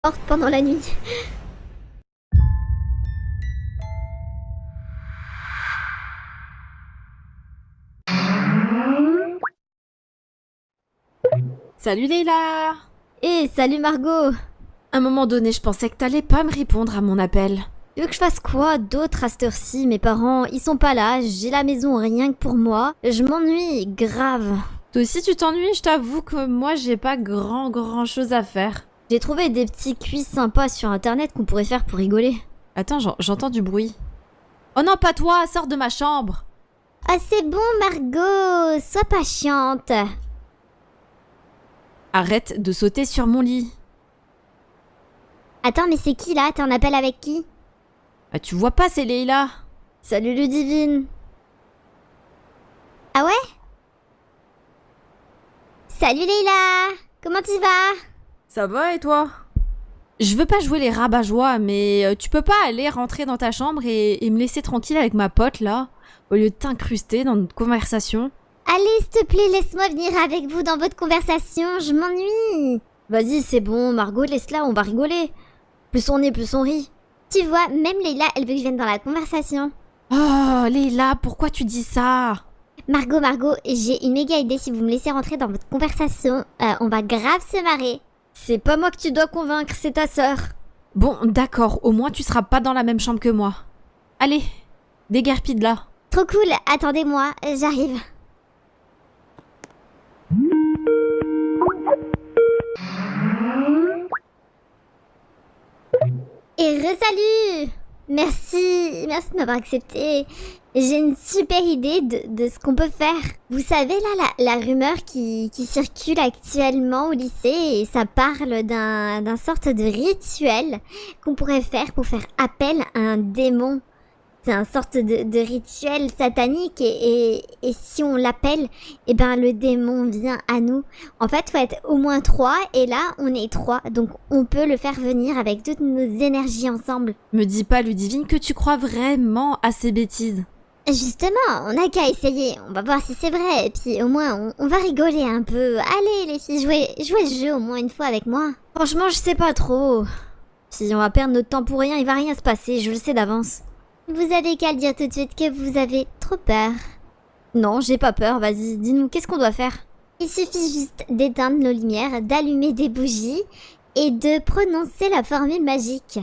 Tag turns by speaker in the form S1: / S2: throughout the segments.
S1: Morte pendant la nuit.
S2: Salut Leïla!
S1: Salut Margot.
S2: À un moment donné, je pensais que t'allais pas me répondre à mon appel.
S1: Tu veux que je fasse quoi d'autre à cette heure-ci? Mes parents, ils sont pas là, j'ai la maison rien que pour moi. Je m'ennuie, grave.
S2: Toi aussi tu t'ennuies, je t'avoue que moi j'ai pas grand chose à faire.
S1: J'ai trouvé des petits quiz sympas sur internet qu'on pourrait faire pour rigoler.
S2: Attends, j'entends du bruit. Oh non, pas toi, sors de ma chambre!
S1: Ah c'est bon Margot, sois pas chiante.
S2: Arrête de sauter sur mon lit.
S1: Attends mais c'est qui là? T'es en appel avec qui?
S2: Ah, tu vois pas, c'est Leïla.
S1: Salut Ludivine. Ah ouais? Salut Leïla. Comment tu vas?
S2: Ça va et toi? Je veux pas jouer les rabat-joie, mais tu peux pas aller rentrer dans ta chambre et me laisser tranquille avec ma pote là, au lieu de t'incruster dans notre conversation?
S1: Allez, s'il te plaît, laisse-moi venir avec vous dans votre conversation, je m'ennuie. Vas-y, c'est bon, Margot, laisse-la, on va rigoler. Plus on est, plus on rit. Tu vois, même Leïla, elle veut que je vienne dans la conversation.
S2: Oh, Leïla, pourquoi tu dis ça?
S1: Margot, j'ai une méga idée, si vous me laissez rentrer dans votre conversation, on va grave se marrer. C'est pas moi que tu dois convaincre, c'est ta sœur.
S2: Bon, d'accord, au moins tu seras pas dans la même chambre que moi. Allez, déguerpis de là.
S1: Trop cool, attendez-moi, j'arrive. Et re-salut! Merci de m'avoir accepté. J'ai une super idée de ce qu'on peut faire. Vous savez là, la rumeur qui circule actuellement au lycée, et ça parle d'un sorte de rituel qu'on pourrait faire pour faire appel à un démon. C'est un sorte de rituel satanique et si on l'appelle, eh ben le démon vient à nous. En fait, faut être au moins 3 et là, on est 3. Donc, on peut le faire venir avec toutes nos énergies ensemble.
S2: Me dis pas, Ludivine, que tu crois vraiment à ces bêtises.
S1: Justement, on n'a qu'à essayer. On va voir si c'est vrai. Et puis, au moins, on va rigoler un peu. Allez, les filles, jouez le jeu au moins une fois avec moi.
S2: Franchement, je sais pas trop. Si on va perdre notre temps pour rien, il va rien se passer, je le sais d'avance.
S1: Vous avez qu'à le dire tout de suite que vous avez trop peur.
S2: Non, j'ai pas peur, vas-y, dis-nous, qu'est-ce qu'on doit faire?
S1: Il suffit juste d'éteindre nos lumières, d'allumer des bougies et de prononcer la formule magique.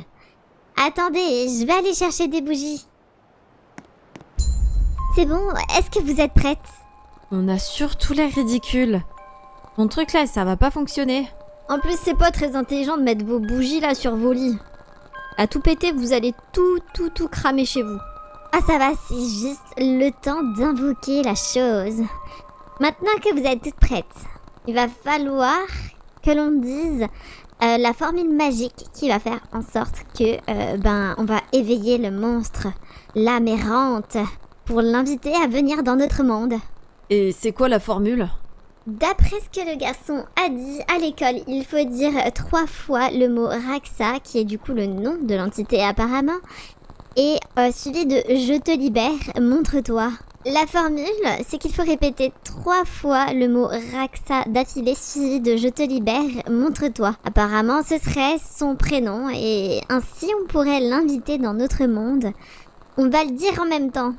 S1: Attendez, je vais aller chercher des bougies. C'est bon, est-ce que vous êtes prête?
S2: On a surtout l'air ridicule. Ton truc là, ça va pas fonctionner.
S1: En plus, c'est pas très intelligent de mettre vos bougies là sur vos lits. À tout péter, vous allez tout cramer chez vous. Ah ça va, c'est juste le temps d'invoquer la chose. Maintenant que vous êtes toutes prêtes, il va falloir que l'on dise la formule magique qui va faire en sorte que on va éveiller le monstre, l'âme errante, pour l'inviter à venir dans notre monde.
S2: Et c'est quoi la formule?
S1: D'après ce que le garçon a dit à l'école, il faut dire 3 fois le mot Raxa, qui est du coup le nom de l'entité apparemment, et suivi de je te libère, montre-toi. La formule, c'est qu'il faut répéter 3 fois le mot Raxa d'affilée, suivi de je te libère, montre-toi. Apparemment, ce serait son prénom, et ainsi on pourrait l'inviter dans notre monde. On va le dire en même temps.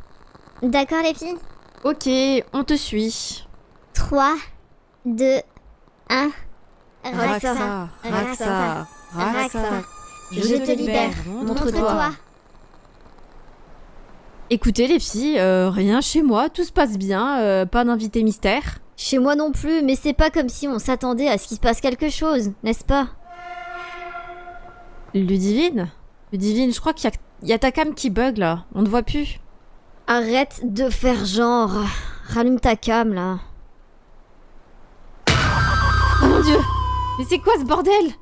S1: D'accord les filles?
S2: Ok, on te suit.
S1: 3, 2, 1.
S2: Raxa,
S1: je te libère, montre-toi.
S2: Écoutez les filles, rien chez moi, tout se passe bien, pas d'invité mystère.
S1: Chez moi non plus, mais c'est pas comme si on s'attendait à ce qu'il se passe quelque chose, n'est-ce pas?
S2: Ludivine, je crois qu'il y a ta cam qui bug là, on ne voit plus.
S1: Arrête de faire genre, rallume ta cam là.
S2: Oh mon dieu! Mais c'est quoi ce bordel?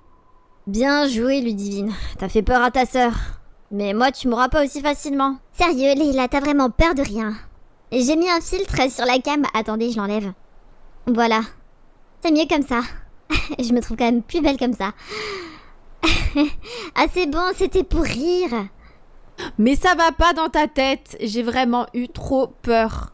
S1: Bien joué Ludivine, t'as fait peur à ta sœur. Mais moi tu m'auras pas aussi facilement. Sérieux Leïla, t'as vraiment peur de rien. J'ai mis un filtre sur la cam, attendez je l'enlève. Voilà, c'est mieux comme ça. Je me trouve quand même plus belle comme ça. Ah c'est bon, c'était pour rire.
S2: Mais ça va pas dans ta tête, j'ai vraiment eu trop peur.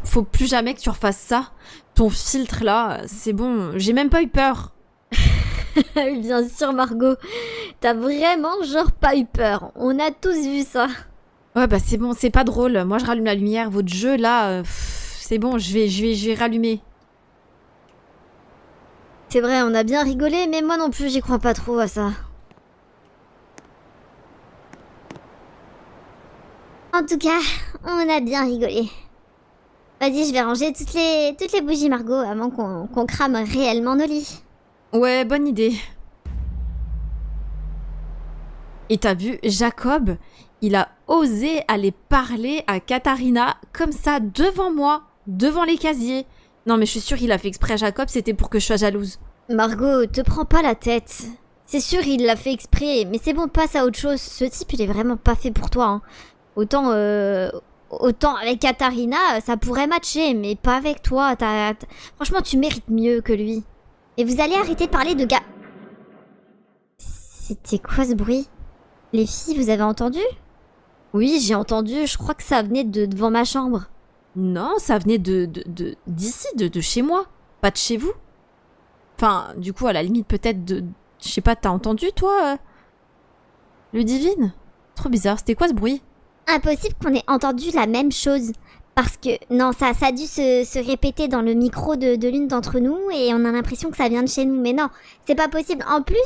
S2: Faut plus jamais que tu refasses ça. Ton filtre là, c'est bon, j'ai même pas eu peur.
S1: Oui, bien sûr, Margot. T'as vraiment genre pas eu peur. On a tous vu ça.
S2: Ouais, bah c'est bon, c'est pas drôle. Moi, je rallume la lumière. Votre jeu là, c'est bon, je vais rallumer.
S1: C'est vrai, on a bien rigolé, mais moi non plus, j'y crois pas trop à ça. En tout cas, on a bien rigolé. Vas-y, je vais ranger toutes les bougies, Margot, avant qu'on crame réellement nos lits.
S2: Ouais, bonne idée. Et t'as vu, Jacob, il a osé aller parler à Katharina comme ça devant moi, devant les casiers. Non mais je suis sûre qu'il a fait exprès à Jacob, c'était pour que je sois jalouse.
S1: Margot, te prends pas la tête. C'est sûr, il l'a fait exprès, mais c'est bon, passe à autre chose. Ce type, il est vraiment pas fait pour toi. Hein. Autant avec Katharina, ça pourrait matcher, mais pas avec toi. Franchement, tu mérites mieux que lui. Et vous allez arrêter de parler de gars... C'était quoi ce bruit? Les filles, vous avez entendu? Oui, j'ai entendu, je crois que ça venait de devant ma chambre.
S2: Non, ça venait d'ici, de chez moi, pas de chez vous. Enfin, du coup, à la limite, peut-être de... Je sais pas, t'as entendu, toi Ludivine? Trop bizarre, c'était quoi ce bruit?
S1: Impossible qu'on ait entendu la même chose. Parce que, non, ça a dû se répéter dans le micro de l'une d'entre nous et on a l'impression que ça vient de chez nous. Mais non, c'est pas possible. En plus,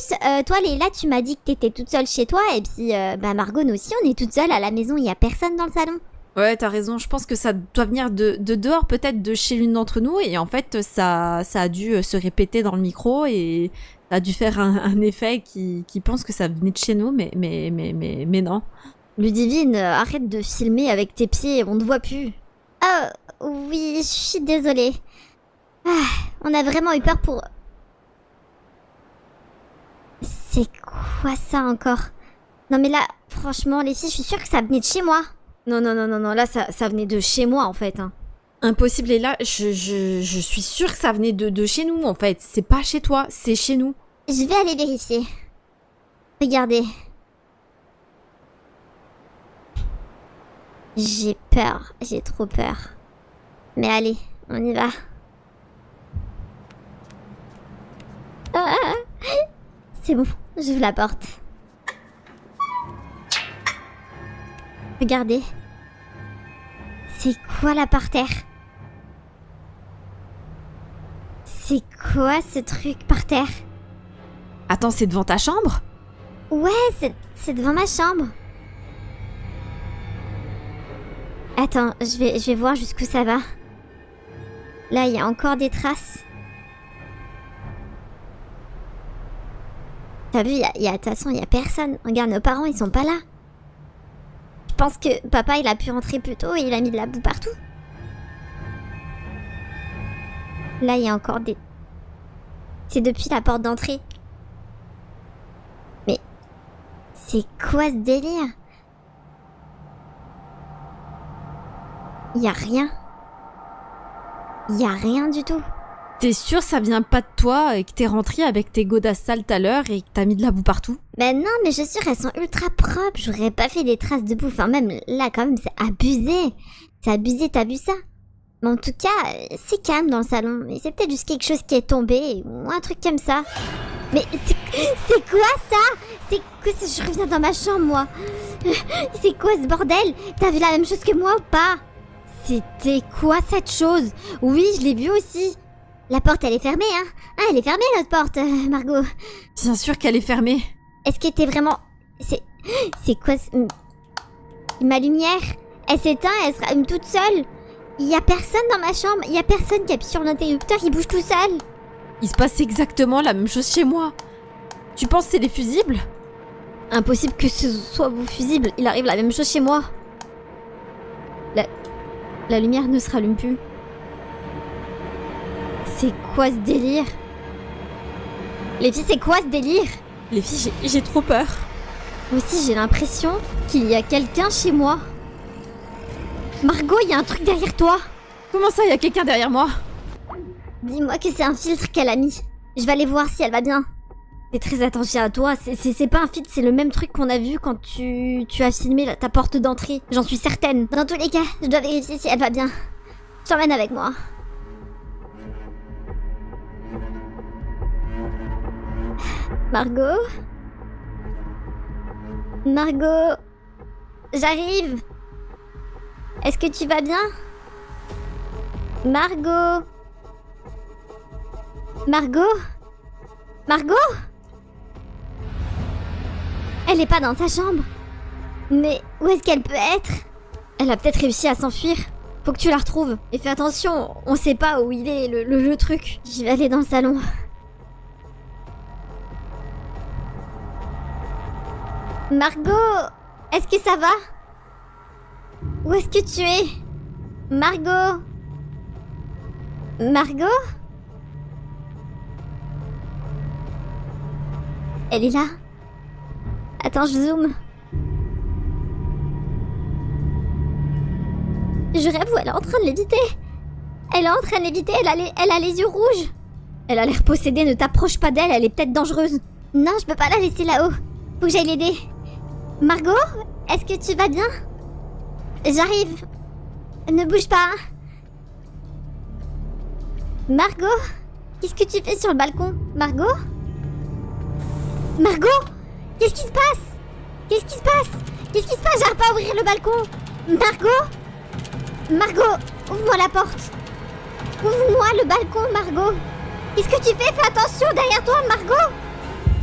S1: toi, Léla, tu m'as dit que t'étais toute seule chez toi et puis, Margot, nous aussi, on est toute seule à la maison, il y a personne dans le salon.
S2: Ouais, t'as raison, je pense que ça doit venir de dehors, peut-être de chez l'une d'entre nous et en fait, ça a dû se répéter dans le micro et ça a dû faire un effet qui pense que ça venait de chez nous, mais non.
S1: Ludivine, arrête de filmer avec tes pieds, on ne voit plus. Oh, oui, je suis désolée. Ah, on a vraiment eu peur pour... C'est quoi ça encore? Non mais là, franchement, les filles, je suis sûre que ça venait de chez moi. Non, là, ça venait de chez moi, en fait. Hein.
S2: Impossible, et là, je suis sûre que ça venait de chez nous, en fait. C'est pas chez toi, c'est chez nous.
S1: Je vais aller vérifier. Regardez. J'ai peur, j'ai trop peur. Mais allez, on y va. Ah, c'est bon, j'ouvre la porte. Regardez. C'est quoi là par terre? C'est quoi ce truc par terre?
S2: Attends, c'est devant ta chambre?
S1: Ouais, c'est devant ma chambre. Attends, je vais voir jusqu'où ça va. Là, il y a encore des traces. T'as vu, de toute façon, il y a personne. Regarde, nos parents, ils sont pas là. Je pense que papa, il a pu rentrer plus tôt et il a mis de la boue partout. Là, il y a encore des... C'est depuis la porte d'entrée. Mais... C'est quoi ce délire? Y a rien. Y a rien du tout.
S2: T'es sûre ça vient pas de toi et que t'es rentrée avec tes godasses sales tout à l'heure et que t'as mis de la boue partout?
S1: Ben non, mais je suis sûre, elles sont ultra propres. J'aurais pas fait des traces de boue. Enfin, même là, quand même, c'est abusé. C'est abusé, t'as vu ça? Mais en tout cas, c'est calme dans le salon. Mais c'est peut-être juste quelque chose qui est tombé ou un truc comme ça. Mais c'est quoi ça? C'est quoi ça? Je reviens dans ma chambre, moi. C'est quoi ce bordel? T'as vu la même chose que moi ou pas? C'était quoi cette chose? Oui, je l'ai vue aussi. La porte, elle est fermée, hein? Ah, elle est fermée, notre porte, Margot.
S2: Bien sûr qu'elle est fermée.
S1: Est-ce que t'es vraiment... C'est quoi ma lumière? Elle s'éteint, elle se rallume toute seule. Il y a personne dans ma chambre. Il y a personne qui appuie sur l'interrupteur, il bouge tout seul.
S2: Il se passe exactement la même chose chez moi. Tu penses que c'est les fusibles?
S1: Impossible que ce soit vos fusibles. Il arrive la même chose chez moi. La lumière ne se rallume plus. C'est quoi ce délire? Les filles, c'est quoi ce délire?
S2: Les filles, j'ai trop peur.
S1: Moi aussi, j'ai l'impression qu'il y a quelqu'un chez moi. Margot, il y a un truc derrière toi.
S2: Comment ça, il y a quelqu'un derrière moi?
S1: Dis-moi que c'est un filtre qu'elle a mis. Je vais aller voir si elle va bien. Fais très attention à toi. C'est pas un filtre, c'est le même truc qu'on a vu quand tu as filmé ta porte d'entrée. J'en suis certaine. Dans tous les cas, je dois vérifier si elle va bien. Je t'emmène avec moi. Margot? Margot? J'arrive! Est-ce que tu vas bien? Margot? Margot? Margot? Elle est pas dans sa chambre. Mais où est-ce qu'elle peut être? Elle a peut-être réussi à s'enfuir. Faut que tu la retrouves. Et fais attention, on sait pas où il est, le truc. Je vais aller dans le salon. Margot, est-ce que ça va? Où est-ce que tu es? Margot? Margot? Elle est là. Attends, je zoome. Je rêve où elle est en train de léviter. Elle est en train de léviter, elle a les yeux rouges. Elle a l'air possédée, ne t'approche pas d'elle, elle est peut-être dangereuse. Non, je peux pas la laisser là-haut. Faut que j'aille l'aider. Margot, est-ce que tu vas bien? J'arrive. Ne bouge pas. Margot, qu'est-ce que tu fais sur le balcon? Margot? Margot? Qu'est-ce qui se passe? Qu'est-ce qui se passe? Qu'est-ce qui se passe? J'arrive pas à ouvrir le balcon. Margot? Margot, ouvre-moi la porte. Ouvre-moi le balcon, Margot. Qu'est-ce que tu fais? Fais attention derrière toi, Margot.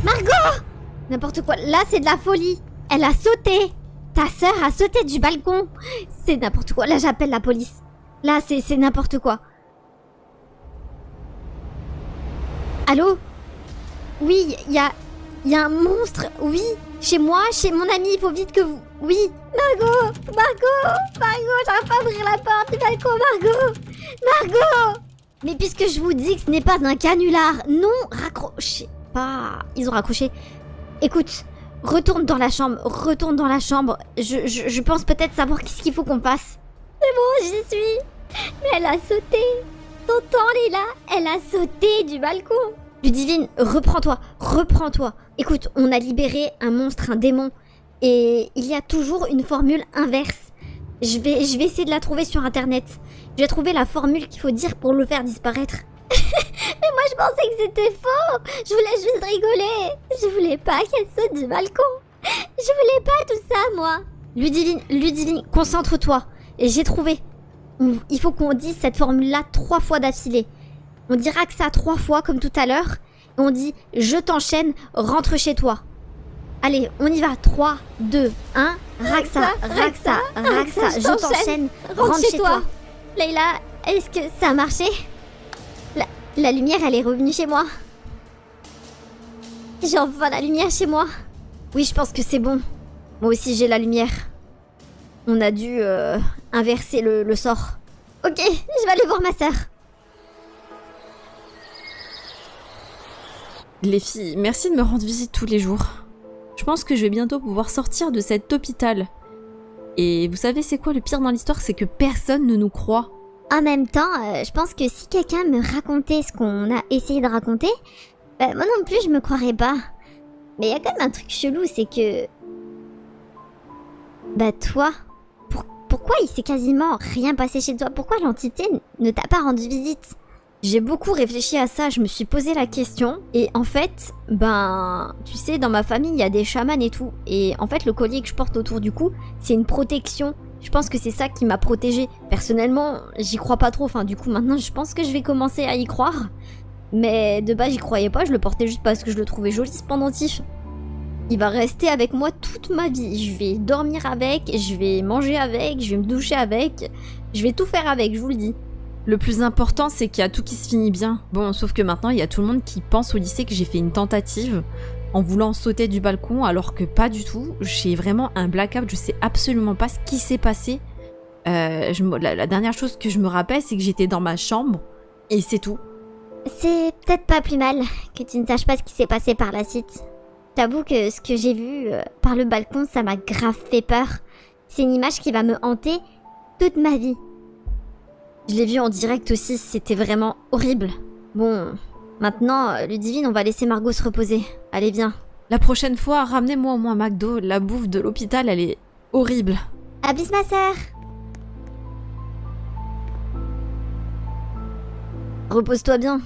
S1: Margot! N'importe quoi. Là, c'est de la folie. Elle a sauté. Ta sœur a sauté du balcon. C'est n'importe quoi. Là, j'appelle la police. Là, c'est n'importe quoi. Allô? Oui, il y a un monstre. Oui, chez moi, chez mon ami. Il faut vite que vous... Oui. Margot, j'arrive pas à ouvrir la porte du balcon, Margot. Mais puisque je vous dis que ce n'est pas un canular, non, raccrochez pas. Ils ont raccroché. Écoute, retourne dans la chambre. Je pense peut-être savoir qu'est-ce qu'il faut qu'on fasse. C'est bon, j'y suis. Mais elle a sauté. T'entends, Léla? Elle a sauté du balcon. Ludivine, reprends-toi. Écoute, on a libéré un monstre, un démon. Et il y a toujours une formule inverse. Je vais essayer de la trouver sur internet. Je vais trouver la formule qu'il faut dire pour le faire disparaître. Mais moi je pensais que c'était faux. Je voulais juste rigoler. Je voulais pas qu'elle saute du balcon. Je voulais pas tout ça, moi. Ludivine, concentre-toi. Et j'ai trouvé. Il faut qu'on dise cette formule-là 3 fois d'affilée. On dira que ça 3 fois comme tout à l'heure. Et on dit je t'enchaîne, rentre chez toi. Allez, on y va. 3, 2, 1. Raxa, je t'enchaîne, rentre chez toi. Leïla, est-ce que ça a marché? La lumière, elle est revenue chez moi. J'ai enfin la lumière chez moi. Oui, je pense que c'est bon. Moi aussi, j'ai la lumière. On a dû inverser le sort. Ok, je vais aller voir ma sœur.
S2: Les filles, merci de me rendre visite tous les jours. Je pense que je vais bientôt pouvoir sortir de cet hôpital. Et vous savez c'est quoi le pire dans l'histoire? C'est que personne ne nous croit.
S1: En même temps, je pense que si quelqu'un me racontait ce qu'on a essayé de raconter, moi non plus je me croirais pas. Mais il y a quand même un truc chelou, c'est que... toi, pourquoi il s'est quasiment rien passé chez toi? Pourquoi l'entité ne t'a pas rendu visite? J'ai beaucoup réfléchi à ça, je me suis posé la question. Et en fait, tu sais, dans ma famille, il y a des chamans et tout. Et en fait, le collier que je porte autour du cou, c'est une protection. Je pense que c'est ça qui m'a protégée. Personnellement, j'y crois pas trop. Enfin, du coup, maintenant, je pense que je vais commencer à y croire. Mais de base, j'y croyais pas, je le portais juste parce que je le trouvais joli, ce pendentif. Il va rester avec moi toute ma vie. Je vais dormir avec, je vais manger avec, je vais me doucher avec. Je vais tout faire avec, je vous le dis.
S2: Le plus important, c'est qu'il y a tout qui se finit bien. Bon, sauf que maintenant, il y a tout le monde qui pense au lycée que j'ai fait une tentative en voulant sauter du balcon, alors que pas du tout. J'ai vraiment un blackout, je sais absolument pas ce qui s'est passé. La dernière chose que je me rappelle, c'est que j'étais dans ma chambre, et c'est tout.
S1: C'est peut-être pas plus mal que tu ne saches pas ce qui s'est passé par la suite. J'avoue que ce que j'ai vu par le balcon, ça m'a grave fait peur. C'est une image qui va me hanter toute ma vie. Je l'ai vu en direct aussi, c'était vraiment horrible. Bon, maintenant, Ludivine, on va laisser Margot se reposer. Allez, viens.
S2: La prochaine fois, ramenez-moi au moins McDo. La bouffe de l'hôpital, elle est horrible.
S1: À bis, ma sœur. Repose-toi bien.